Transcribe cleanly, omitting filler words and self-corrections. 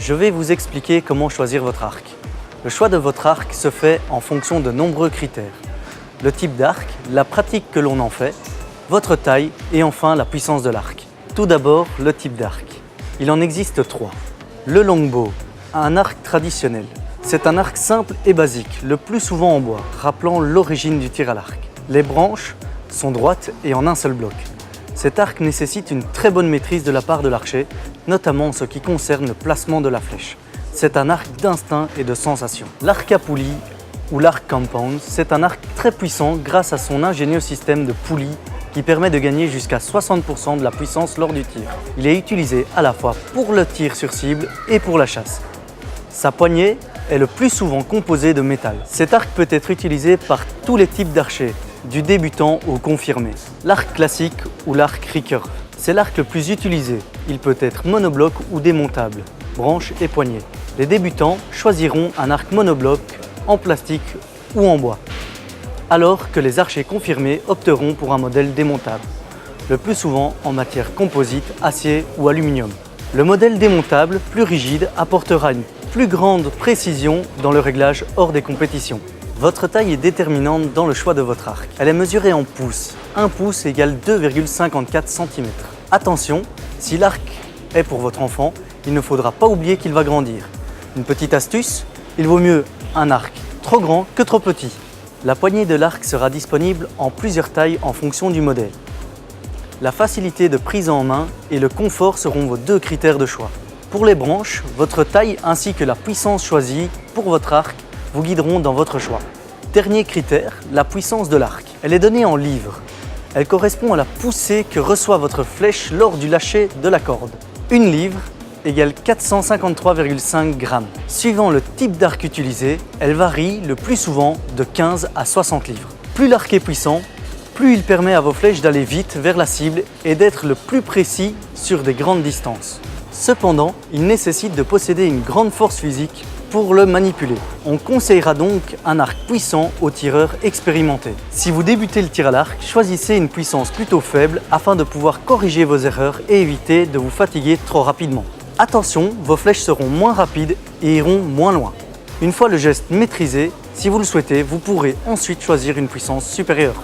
Je vais vous expliquer comment choisir votre arc. Le choix de votre arc se fait en fonction de nombreux critères. Le type d'arc, la pratique que l'on en fait, votre taille et enfin la puissance de l'arc. Tout d'abord, le type d'arc. Il en existe 3. Le longbow, un arc traditionnel. C'est un arc simple et basique, le plus souvent en bois, rappelant l'origine du tir à l'arc. Les branches sont droites et en un seul bloc. Cet arc nécessite une très bonne maîtrise de la part de l'archer, notamment en ce qui concerne le placement de la flèche. C'est un arc d'instinct et de sensation. L'arc à poulie ou l'arc compound, c'est un arc très puissant grâce à son ingénieux système de poulies qui permet de gagner jusqu'à 60% de la puissance lors du tir. Il est utilisé à la fois pour le tir sur cible et pour la chasse. Sa poignée est le plus souvent composée de métal. Cet arc peut être utilisé par tous les types d'archers, du débutant au confirmé. L'arc classique ou l'arc recurve, c'est l'arc le plus utilisé. Il peut être monobloc ou démontable, branche et poignée. Les débutants choisiront un arc monobloc en plastique ou en bois, alors que les archers confirmés opteront pour un modèle démontable, le plus souvent en matière composite, acier ou aluminium. Le modèle démontable, plus rigide, apportera une plus grande précision dans le réglage hors des compétitions. Votre taille est déterminante dans le choix de votre arc. Elle est mesurée en pouces. 1 pouce égale 2,54 cm. Attention, si l'arc est pour votre enfant, il ne faudra pas oublier qu'il va grandir. Une petite astuce, il vaut mieux un arc trop grand que trop petit. La poignée de l'arc sera disponible en plusieurs tailles en fonction du modèle. La facilité de prise en main et le confort seront vos 2 critères de choix. Pour les branches, votre taille ainsi que la puissance choisie pour votre arc vous guideront dans votre choix. Dernier critère, la puissance de l'arc. Elle est donnée en livres. Elle correspond à la poussée que reçoit votre flèche lors du lâcher de la corde. Une livre égale 453,5 grammes. Suivant le type d'arc utilisé, elle varie le plus souvent de 15 à 60 livres. Plus l'arc est puissant, plus il permet à vos flèches d'aller vite vers la cible et d'être le plus précis sur des grandes distances. Cependant, il nécessite de posséder une grande force physique pour le manipuler. On conseillera donc un arc puissant aux tireurs expérimentés. Si vous débutez le tir à l'arc, choisissez une puissance plutôt faible afin de pouvoir corriger vos erreurs et éviter de vous fatiguer trop rapidement. Attention, vos flèches seront moins rapides et iront moins loin. Une fois le geste maîtrisé, si vous le souhaitez, vous pourrez ensuite choisir une puissance supérieure.